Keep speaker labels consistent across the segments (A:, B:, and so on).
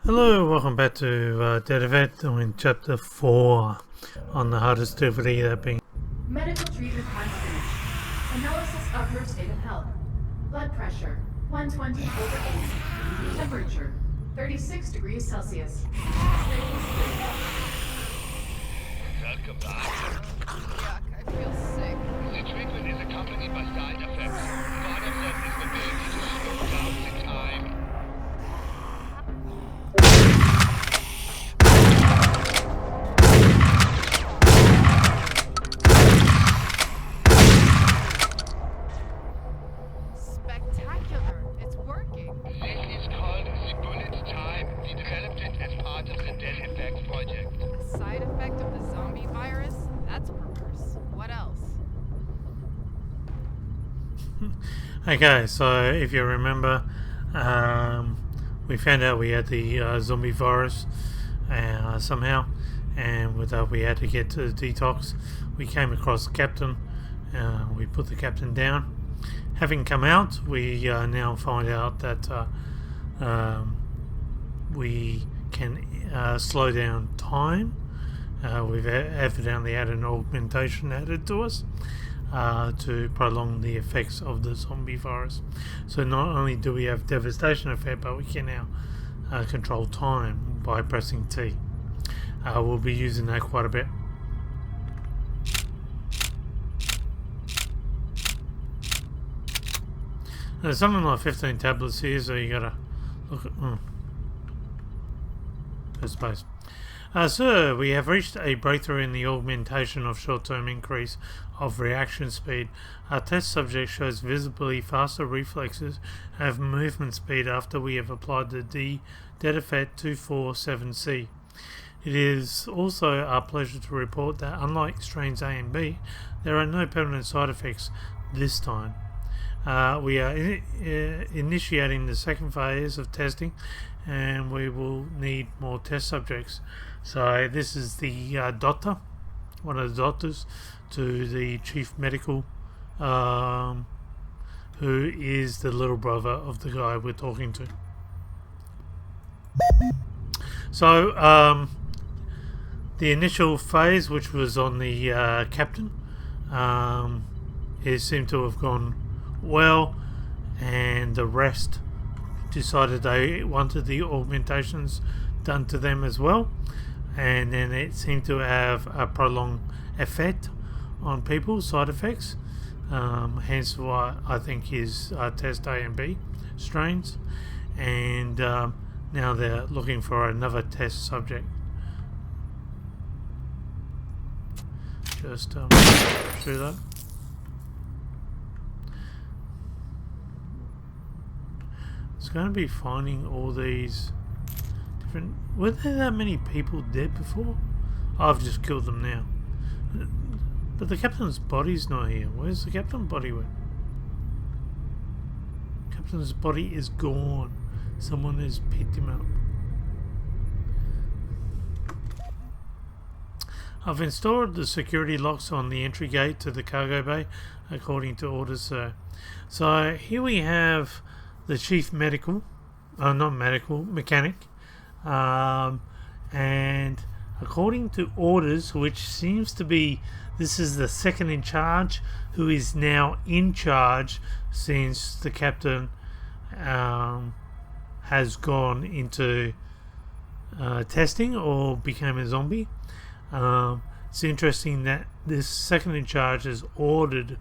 A: Hello, welcome back to Dead in chapter 4 on the hardest difficulty, that being
B: Medical treatment plan stage. Analysis of your state of health. Blood pressure 120/80. Temperature 36 degrees Celsius.
C: Welcome back.
D: Yuck, I feel sick.
C: The treatment is accompanied by side effects. One of them is the ability to slow down the time.
D: Spectacular. It's working.
C: This is called the bullet time. We developed it as part of the Dead Effect project.
D: A side effect of the zombie virus? That's perverse. What else?
A: Okay, so if you remember, we found out we had the zombie virus somehow, and with that we had to get to the detox. We came across the captain, we put the captain down. Having come out, we now find out that we can slow down time. We've evidently had an augmentation added to us to prolong the effects of the zombie virus. So not only do we have devastation effect, but we can now control time by pressing T. We'll be using that quite a bit. There's something like 15 tablets here, so you gotta look at first space. Sir, we have reached a breakthrough in the augmentation of short-term increase of reaction speed. Our test subject shows visibly faster reflexes and have movement speed after we have applied the Dead Effect 247C. It is also our pleasure to report that unlike strains A and B, there are no permanent side effects this time. We are initiating the second phase of testing, and we will need more test subjects. So this is the doctor, one of the doctors, to the chief medical, who is the little brother of the guy we're talking to. So the initial phase, which was on the captain, it seemed to have gone well, and the rest decided they wanted the augmentations done to them as well, and then it seemed to have a prolonged effect on people, side effects, hence why I think is test A and B strains, and now they're looking for another test subject. Just through that. It's going to be finding all these different... Were there that many people dead before? I've just killed them now. But the captain's body's not here. Where's the captain's body went? Captain's body is gone. Someone has picked him up. I've installed the security locks on the entry gate to the cargo bay according to orders, sir. So here we have the chief medical, mechanic, and according to orders, which seems to be, this is the second in charge, who is now in charge since the captain has gone into testing or became a zombie. It's interesting that this second in charge has ordered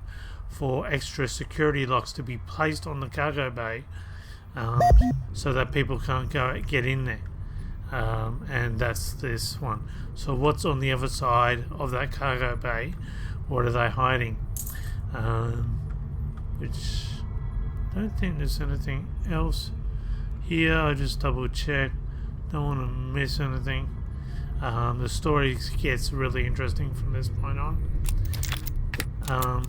A: for extra security locks to be placed on the cargo bay, so that people can't get in there, and that's this one. So what's on the other side of that cargo bay? What are they hiding? Which I don't think there's anything else here. I just double check, don't want to miss anything. The story gets really interesting from this point on.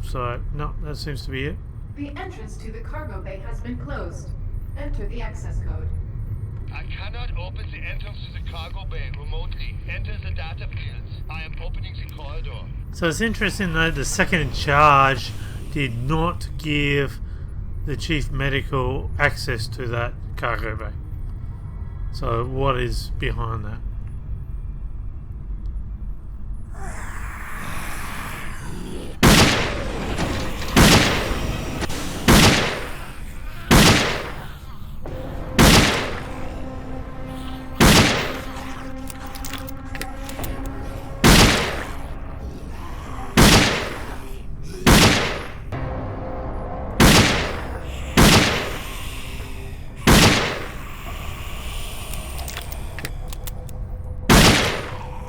A: So, no, that seems to be it.
B: The entrance to the cargo bay has been closed. Enter the access code.
C: I cannot open the entrance to the cargo bay remotely. Enter the data fields. I am opening the corridor.
A: So it's interesting that the second in charge did not give the chief medical access to that cargo bay. So what is behind that?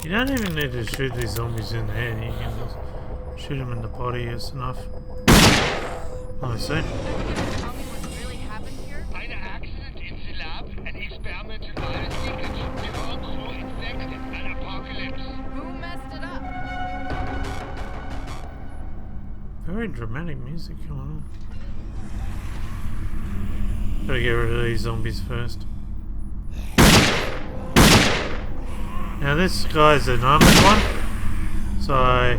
A: You don't even need to shoot these zombies in the head, you can just shoot them in the body, it's enough. Oh, I see.
D: Tell me what really happened here?
C: Eine accident in the lab, an experimental virus leakage. The whole crew infected, an apocalypse.
D: Who messed it up?
A: Very dramatic music going on. Gotta get rid of these zombies first. Now this guy's an armored one, so I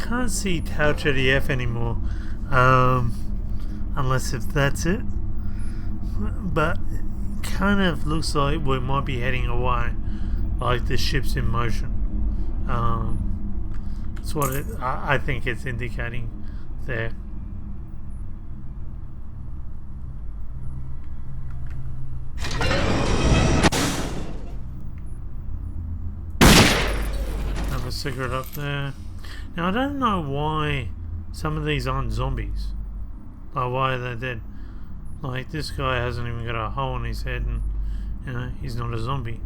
A: can't see Touch EDF anymore, unless if that's it. But it kind of looks like we might be heading away, like the ship's in motion. That's what I think it's indicating there. Have a cigarette up there. Now I don't know why some of these aren't zombies. Like why are they dead? Like this guy hasn't even got a hole in his head and you know he's not a zombie.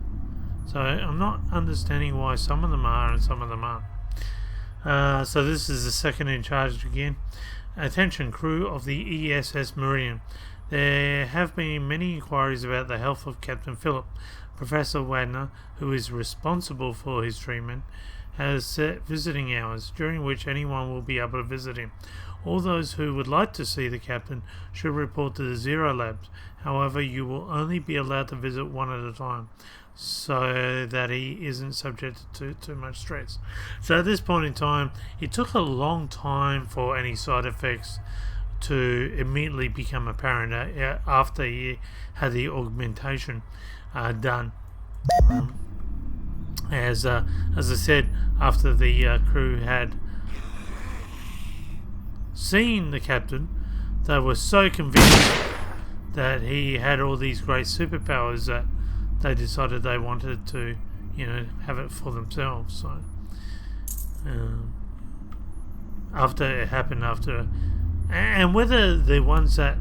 A: So I'm not understanding why some of them are and some of them aren't. So this is the second in charge again. Attention crew of the ESS Meridian. There have been many inquiries about the health of Captain Philip. Professor Wagner, who is responsible for his treatment, has set visiting hours during which anyone will be able to visit him. All those who would like to see the captain should report to the Zero Labs. However, you will only be allowed to visit one at a time so that he isn't subjected to too much stress. So at this point in time, it took a long time for any side effects to immediately become apparent after he had the augmentation done. As I said, after the crew had seen the captain, they were so convinced that he had all these great superpowers that they decided they wanted to, you know, have it for themselves. So after it happened, and whether the ones that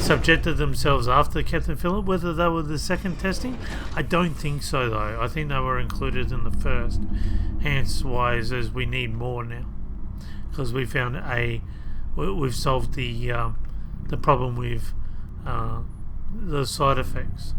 A: subjected themselves after Captain Phillip, whether they were the second testing, I don't think so though. I think they were included in the first. Hence why as we need more now, because we found we've solved the problem with the side effects.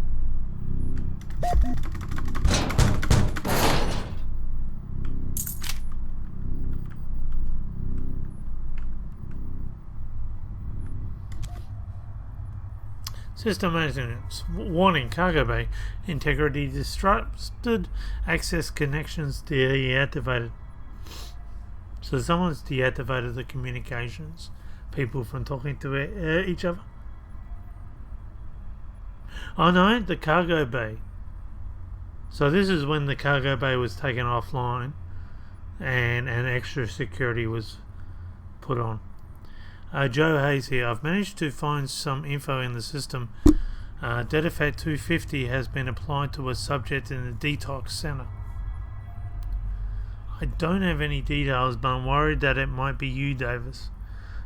A: System maintenance. Warning, cargo bay. Integrity disrupted. Access connections deactivated. So someone's deactivated the communications. People from talking to each other. Oh no, the cargo bay. So this is when the cargo bay was taken offline and an extra security was put on. Joe Hayes here. I've managed to find some info in the system. Dedifat 250 has been applied to a subject in the D Tox center. I don't have any details, but I'm worried that it might be you, Davis.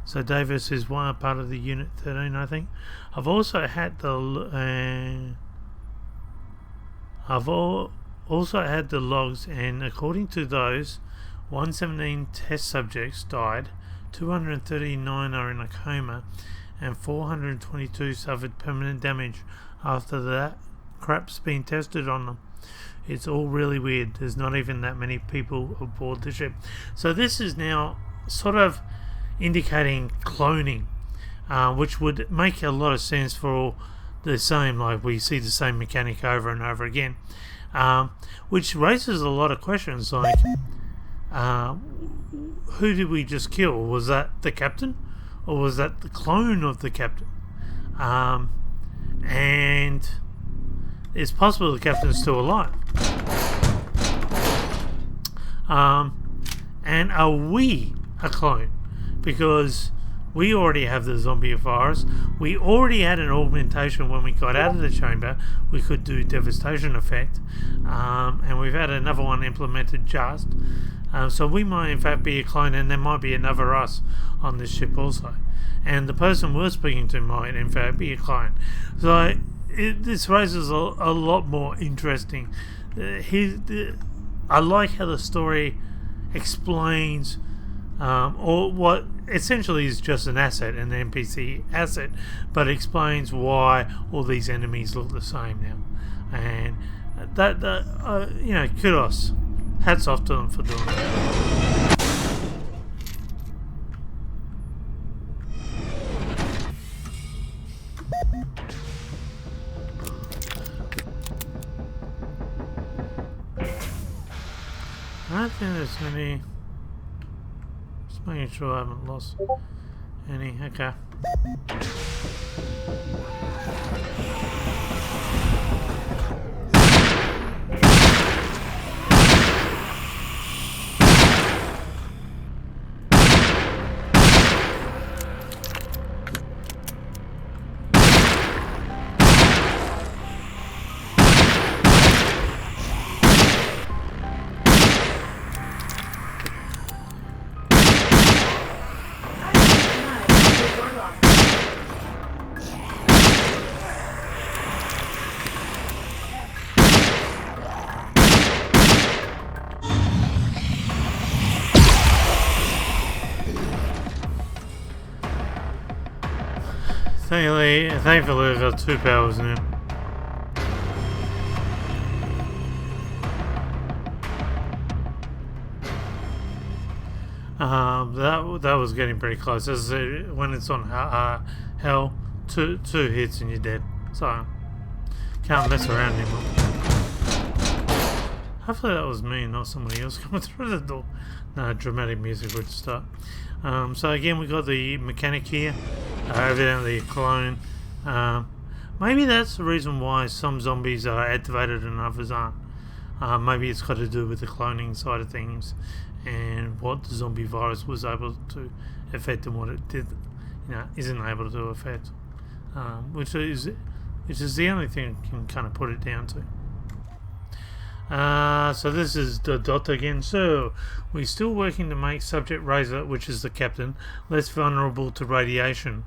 A: So Davis is one part of the Unit 13, I think. I've also had the also had the logs, and according to those, 117 test subjects died. 239 are in a coma, and 422 suffered permanent damage after that crap's been tested on them. It's all really weird. There's not even that many people aboard the ship. So this is now sort of indicating cloning, which would make a lot of sense for all the same, like we see the same mechanic over and over again, which raises a lot of questions like, who did we just kill? Was that the captain, or was that the clone of the captain? And it's possible the captain's still alive. And are we a clone? Because we already have the zombie virus. We already had an augmentation when we got out of the chamber. We could do devastation effect. And we've had another one implemented just. So we might in fact be a clone, and there might be another us on this ship also. And the person we're speaking to might in fact be a clone. So this raises a lot more interesting. I like how the story explains or what essentially is just an asset, an NPC asset, but explains why all these enemies look the same now. And that kudos, hats off to them for doing that. I don't think there's any. Just making sure I haven't lost any. Okay. Thankfully I've got 2 powers now. That was getting pretty close. As when it's on hell, two hits and you're dead. So can't mess around anymore. Hopefully that was me, not somebody else coming through the door. No, dramatic music would start. So again, we got the mechanic here. Evidently a clone. Maybe that's the reason why some zombies are activated and others aren't. Maybe it's got to do with the cloning side of things and what the zombie virus was able to affect and what it did, isn't able to affect. Which is the only thing I can kind of put it down to. So this is the dot again. So we're still working to make Subject Razor, which is the captain, less vulnerable to radiation.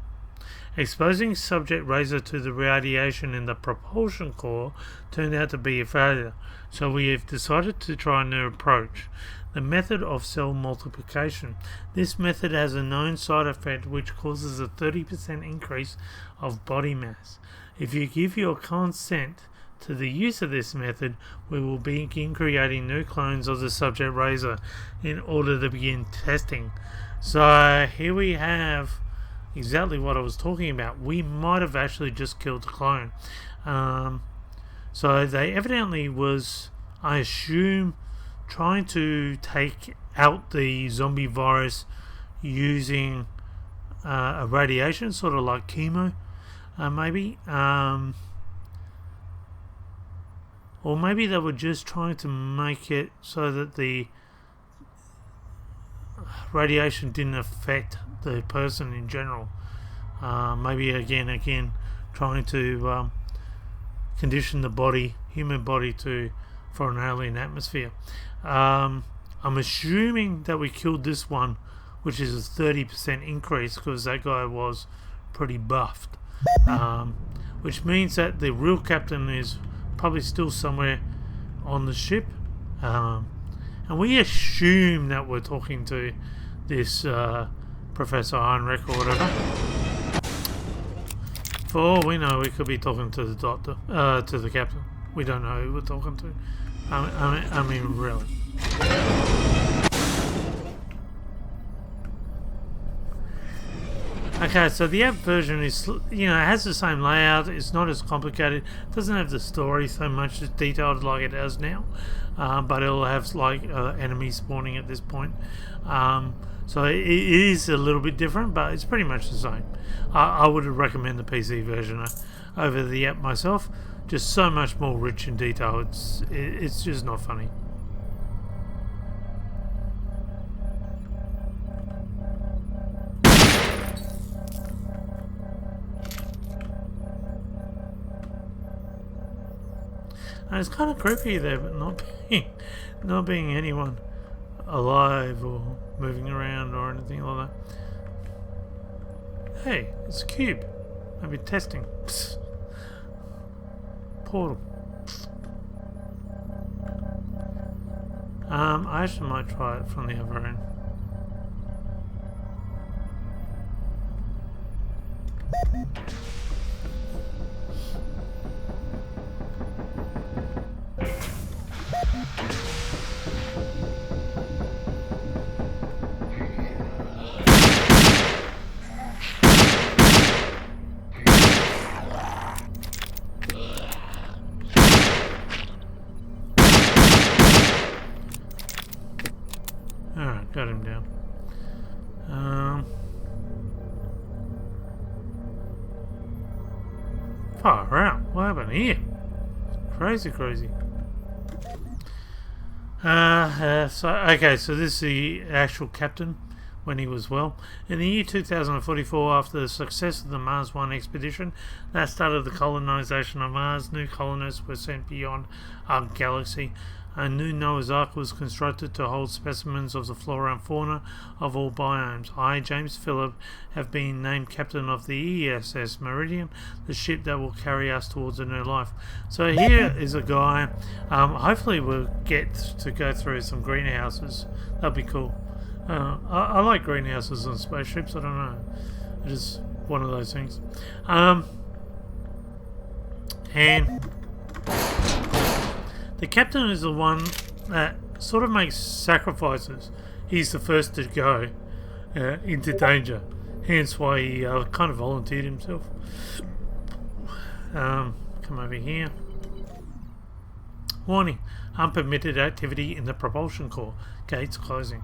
A: Exposing Subject Razor to the radiation in the propulsion core turned out to be a failure, so we have decided to try a new approach, the method of cell multiplication. This method has a known side effect which causes a 30% increase of body mass. If you give your consent to the use of this method, we will begin creating new clones of the Subject Razor in order to begin testing. So here we have exactly what I was talking about. We might have actually just killed a clone. So they evidently was, I assume, trying to take out the zombie virus using a radiation, sort of like chemo, maybe. Or maybe they were just trying to make it so that the radiation didn't affect the person in general. Maybe again trying to condition the body, human body, for an alien atmosphere. I'm assuming that we killed this one, which is a 30% increase because that guy was pretty buffed, which means that the real captain is probably still somewhere on the ship, and we assume that we're talking to this Professor Heinrich or whatever. For all we know, we could be talking to the doctor, to the captain. We don't know who we're talking to. I mean, really. Okay, so the app version is, it has the same layout. It's not as complicated. It doesn't have the story so much as detailed like it does now. But it'll have like enemies spawning at this point. So it is a little bit different, but it's pretty much the same. I would recommend the PC version over the app myself. Just so much more rich in detail. It's just not funny. And it's kind of creepy there, but not being anyone alive or moving around or anything like that. Hey, it's a cube. Maybe testing. Psst. Portal. I actually might try it from the other end. Alright, got him down. Far out. What happened here? Crazy. So this is the actual captain when he was well. In the year 2044, after the success of the Mars 1 expedition that started the colonization of Mars, new colonists were sent beyond our galaxy. A new Noah's Ark was constructed to hold specimens of the flora and fauna of all biomes. I, James Phillip, have been named captain of the ESS Meridian, the ship that will carry us towards a new life. So here is a guy. Hopefully we'll get to go through some greenhouses. That'll be cool. I like greenhouses on spaceships. I don't know. It's just one of those things. And the captain is the one that sort of makes sacrifices. He's the first to go into danger. Hence why he kind of volunteered himself. Come over here. Warning. Unpermitted activity in the propulsion core. Gates closing.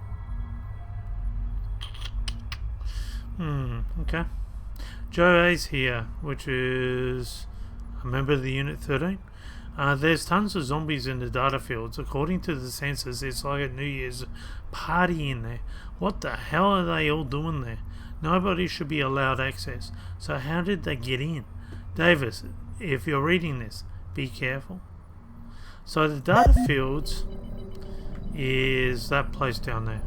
A: Okay. Joe A's here, which is a member of the Unit 13. There's tons of zombies in the data fields. According to the sensors, it's like a New Year's party in there. What the hell are they all doing there? Nobody should be allowed access. So how did they get in? Davis, if you're reading this, be careful. So the data fields is that place down there.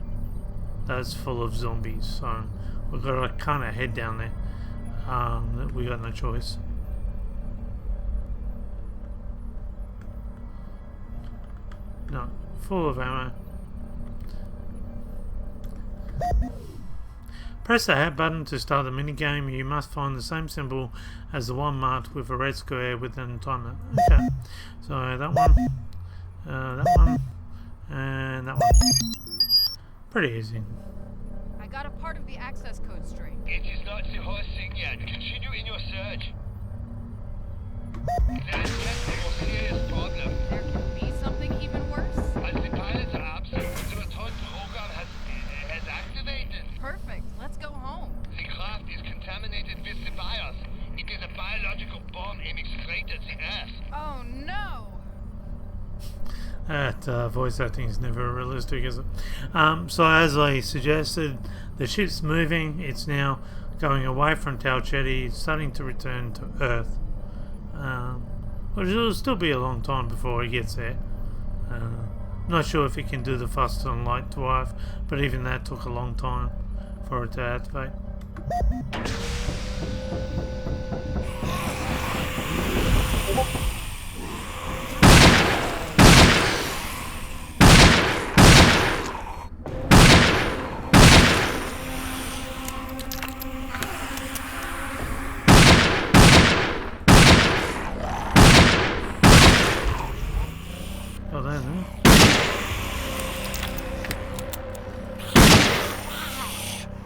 A: That's full of zombies. So we've got to kind of head down there. We got no choice. No, full of ammo. Press the hat button to start the minigame. You must find the same symbol as the one marked with a red square within the timer. Okay, so that one, and that one. Pretty easy.
D: I got a part of the access code string.
C: It is not the horse thing yet. Continue in your search. There is just a more serious problem.
D: There can be something even worse.
C: As the pilots are absent, the return program has activated.
D: Perfect. Let's go home.
C: The craft is contaminated with the virus. It is a biological bomb aiming straight at the Earth.
D: Oh no!
A: That voice acting is never realistic, is it? So as I suggested, the ship's moving. It's now going away from Talchetti, starting to return to Earth. But it'll still be a long time before it gets there. Not sure if it can do the fast and light drive, but even that took a long time for it to activate.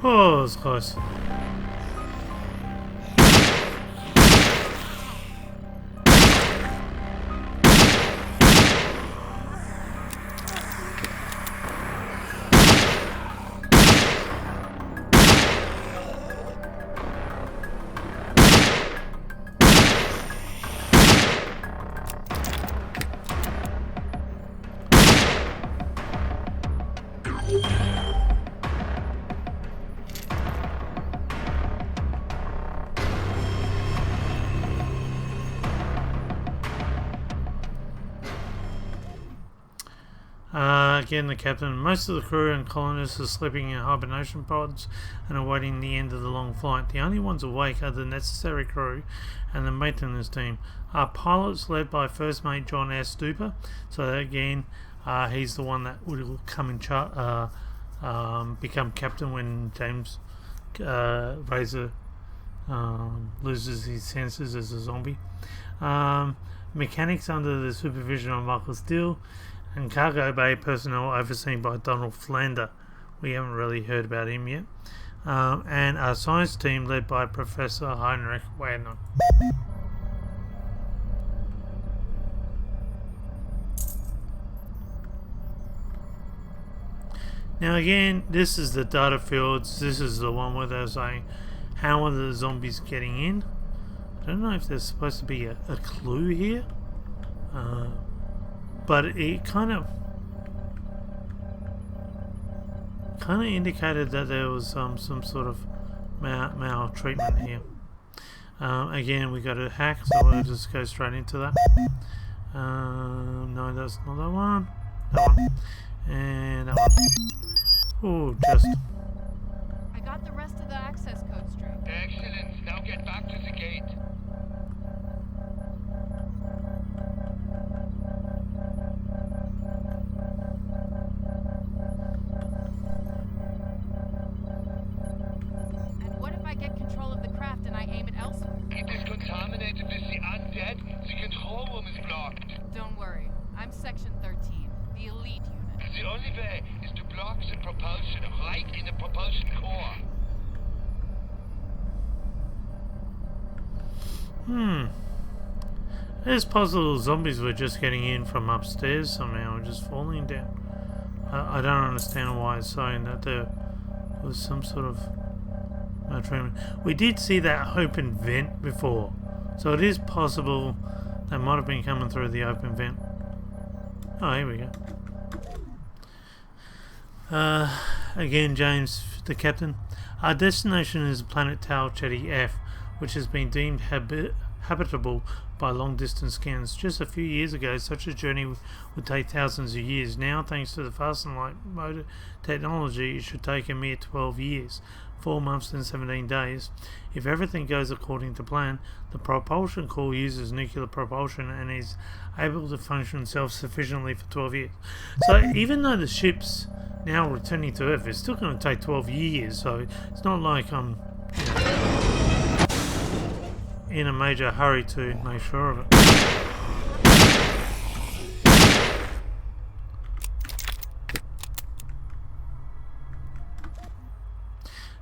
A: Oh, it's close. Again, the captain. Most of the crew and colonists are sleeping in hibernation pods and awaiting the end of the long flight. The only ones awake are the necessary crew and the maintenance team. Our pilots, led by First Mate John S. Duper. So again, he's the one that will come in become captain when James Razor loses his senses as a zombie. Mechanics under the supervision of Michael Steele, and cargo bay personnel overseen by Donald Flander. We haven't really heard about him yet. And our science team led by Professor Heinrich Wagner. Now again, this is the data fields. This is the one where they're saying, how are the zombies getting in? I don't know if there's supposed to be a clue here. But it kind of indicated that there was some sort of maltreatment here. Again, we got a hack, so we'll just go straight into that. No, that's not that one. That one. And that one. Oh, just.
D: I got the rest of the access code straight.
C: Excellent. Now get back to the gate.
D: And what if I get control of the craft and I aim it elsewhere?
C: It is contaminated with the undead. The control room is blocked.
D: Don't worry. I'm Section 13, the elite unit.
C: The only way is to block the propulsion right in the propulsion core.
A: It's possible zombies were just getting in from upstairs somehow and just falling down. I don't understand why it's saying that there was some sort of maltreatment. We did see that open vent before, so it is possible they might have been coming through the open vent. Oh, here we go. Again, James, the captain. Our destination is planet Tau Ceti F, which has been deemed habitable by long-distance scans. Just a few years ago, such a journey would take thousands of years. Now, thanks to the fast and light motor technology, it should take a mere 12 years, 4 months and 17 days. If everything goes according to plan, the propulsion core uses nuclear propulsion and is able to function self-sufficiently for 12 years. So even though the ship's now returning to Earth, it's still going to take 12 years, so it's not like I'm in a major hurry to make sure of it.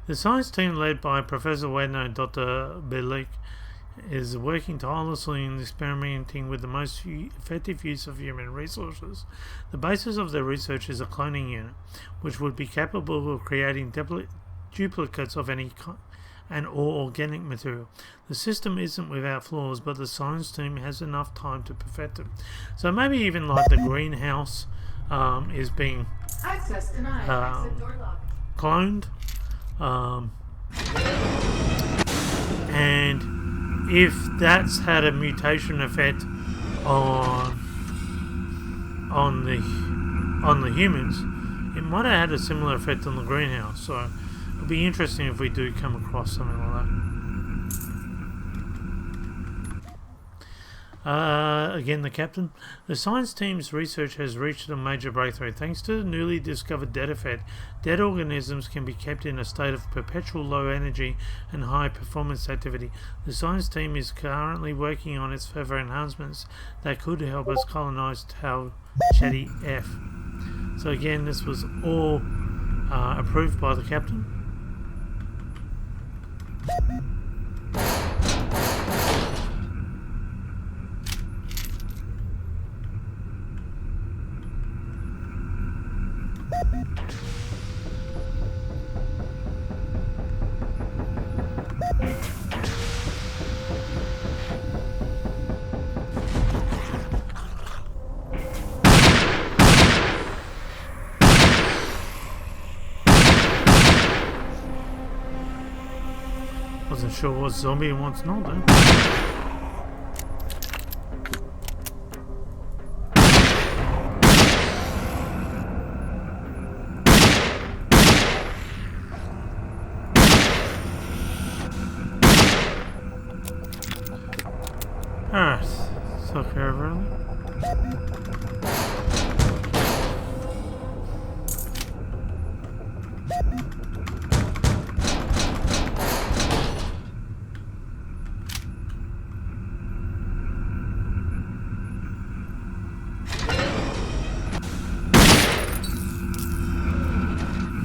A: The science team led by Professor Wagner and Dr. Belik is working tirelessly in experimenting with the most effective use of human resources. The basis of their research is a cloning unit, which would be capable of creating duplicates of any and or organic material. The system isn't without flaws, but the science team has enough time to perfect it. So maybe even like the greenhouse is being
B: Access denied. Exit door locked.
A: cloned. And if that's had a mutation effect on the humans, it might have had a similar effect on the greenhouse. So it'll be interesting if we do come across something like Again, the captain. The science team's research has reached a major breakthrough. Thanks to the newly discovered dead effect, dead organisms can be kept in a state of perpetual low energy and high performance activity. The science team is currently working on its further enhancements that could help us colonize Tau Ceti F. So again, this was all approved by the captain. Wasn't sure what's zombie and what's not though. Alright, took care of early.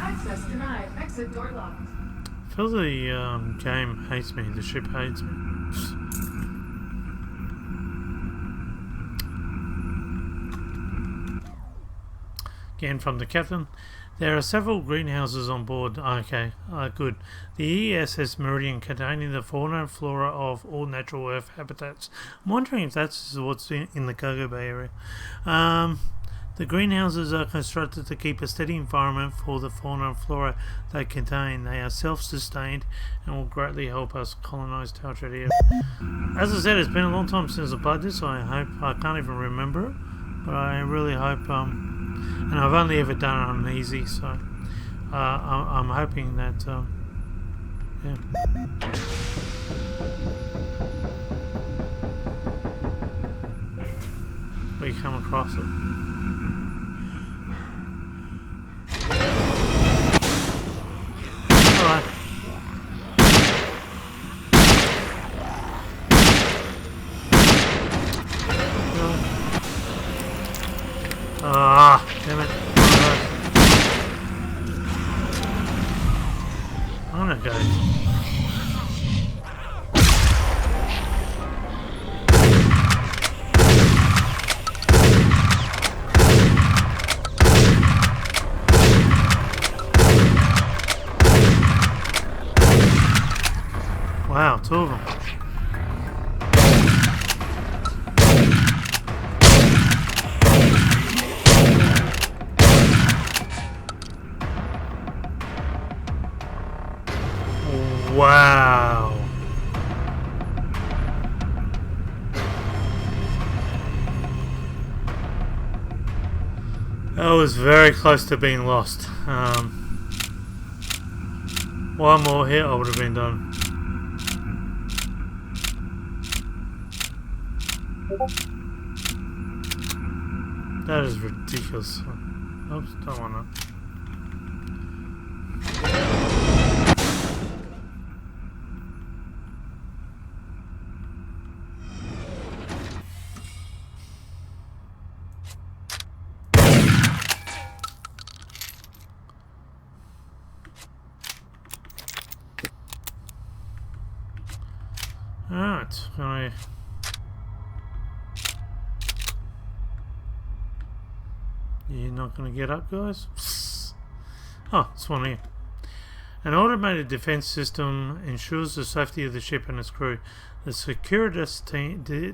B: Access denied. Exit door locked.
A: I feel the game hates me, the ship hates me. Again from the captain. There are several greenhouses on board. Okay, good. The ESS Meridian containing the fauna and flora of all natural Earth habitats. I'm wondering if that's what's in the cargo bay area. The greenhouses are constructed to keep a steady environment for the fauna and flora they contain. They are self-sustained and will greatly help us colonize Tau Ceti F. As I said, it's been a long time since I played this. I can't even remember it, but I really hope. And I've only ever done it on easy, so I'm hoping that yeah. We come across it. Alright. Ah, damn it. I'm gonna go. Wow, two of them. Wow. That was very close to being lost. One more hit, I would have been done. That is ridiculous. Oops, don't want to. Alright, You're not going to get up, guys? Oh, it's one here. An automated defense system ensures the safety of the ship and its crew. The Securitas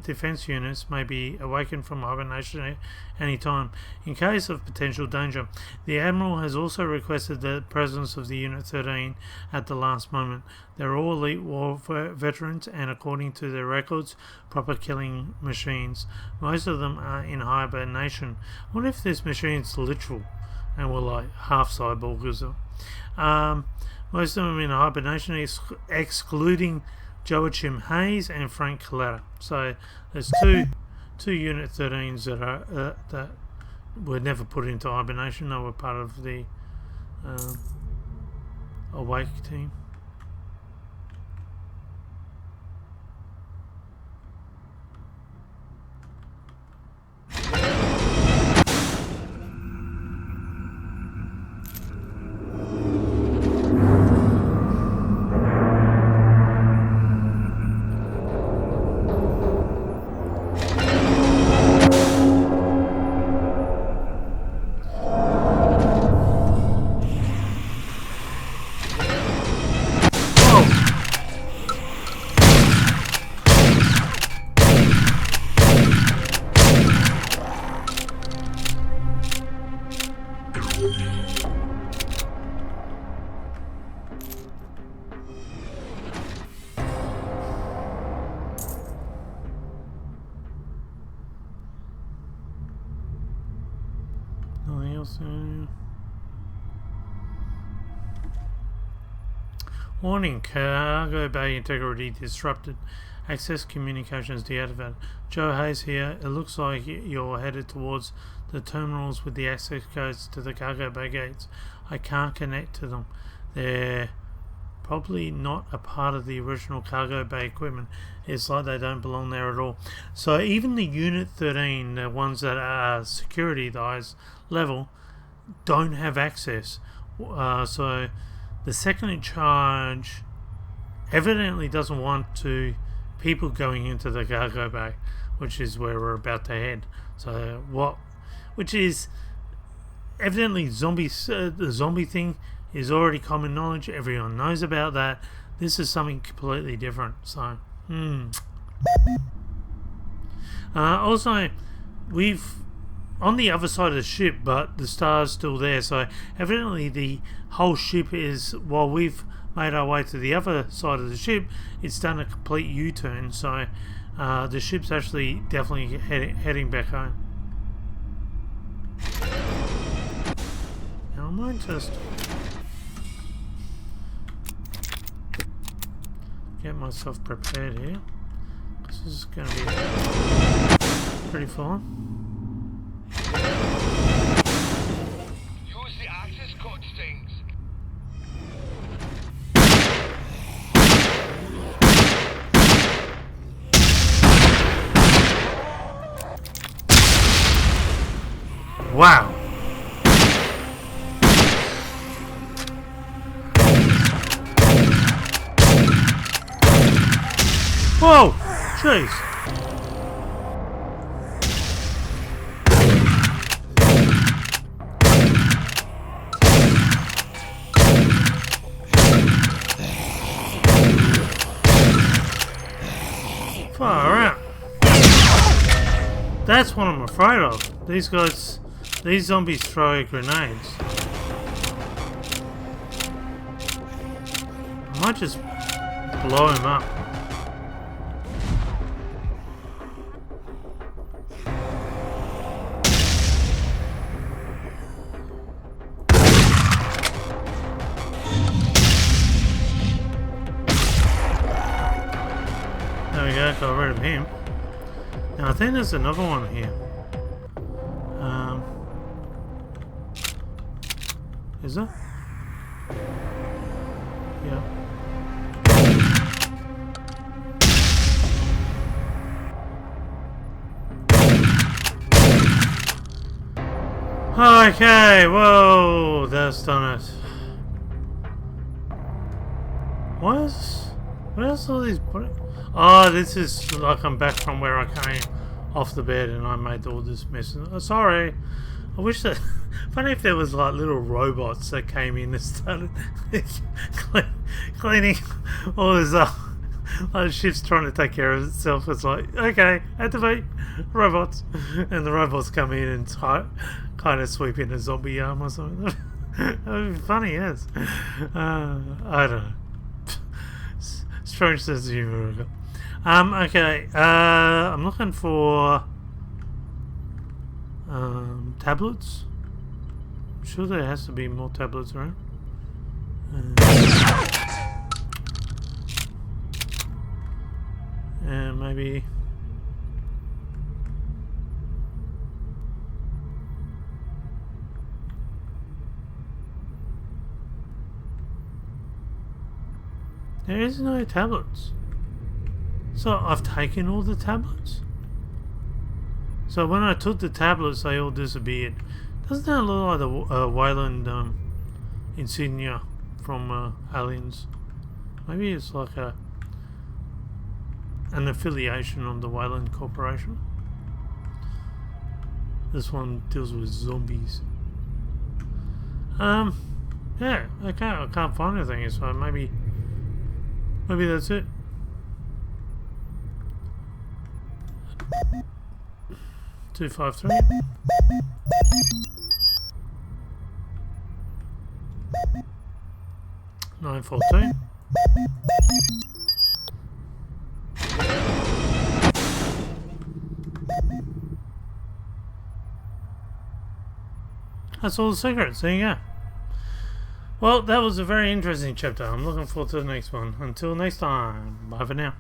A: defense units may be awakened from hibernation at any time in case of potential danger. The Admiral has also requested the presence of the Unit 13 at the last moment. They're all elite war veterans and, according to their records, proper killing machines. Most of them are in hibernation. I wonder if this machine's literal and we're like half cyborg. Most of them in hibernation, excluding Joachim Hayes and Frank Coletta. So there's two Unit 13s that are that were never put into hibernation. They were part of the Awake team. Nothing else? Warning, cargo bay integrity disrupted. Access communications deactivated. Joe Hayes here. It looks like you're headed towards the terminals with the access codes to the cargo bay gates. I can't connect to them. They're probably not a part of the original cargo bay equipment. It's like they don't belong there at all. So even the Unit 13, the ones that are security, the highest level, don't have access. So the second in charge evidently doesn't want people going into the cargo bay, which is where we're about to head. So which is evidently zombies. The zombie thing is already common knowledge. Everyone knows about that. This is something completely different. So, also, we've on the other side of the ship, but the star's still there. So, evidently, the whole ship is, while we've made our way to the other side of the ship, it's done a complete U-turn. So, the ship's actually definitely heading back home. Now, I might just get myself prepared here. This is going to be pretty fun.
C: Use the access code things.
A: Wow. Whoa! Jeez. Far out. That's what I'm afraid of. These guys, these zombies throw grenades. I might just blow him up. Got rid of him. Now I think there's another one here. Is there? Yeah. Okay, whoa, that's done it. Where's all these? Oh, this is like I'm back from where I came off the bed and I made all this mess. Oh, sorry. I wish that. Funny if there was like little robots that came in and started cleaning all this up. Like the ship's trying to take care of itself. It's like, okay, activate robots, and the robots come in and kind of sweep in a zombie arm or something. That would be funny, yes. I don't know. Strange sense of humor. Okay, I'm looking for tablets. I'm sure there has to be more tablets around. And maybe... There is no tablets. So I've taken all the tablets? So when I took the tablets, they all disappeared. Doesn't that look like the Wayland insignia from Aliens? Maybe it's like an affiliation of the Wayland Corporation. This one deals with zombies. Yeah, okay, I can't find anything, so maybe that's it. Two 5-3. Nine 14. That's all the secrets. There you go. Well, that was a very interesting chapter. I'm looking forward to the next one. Until next time, bye for now.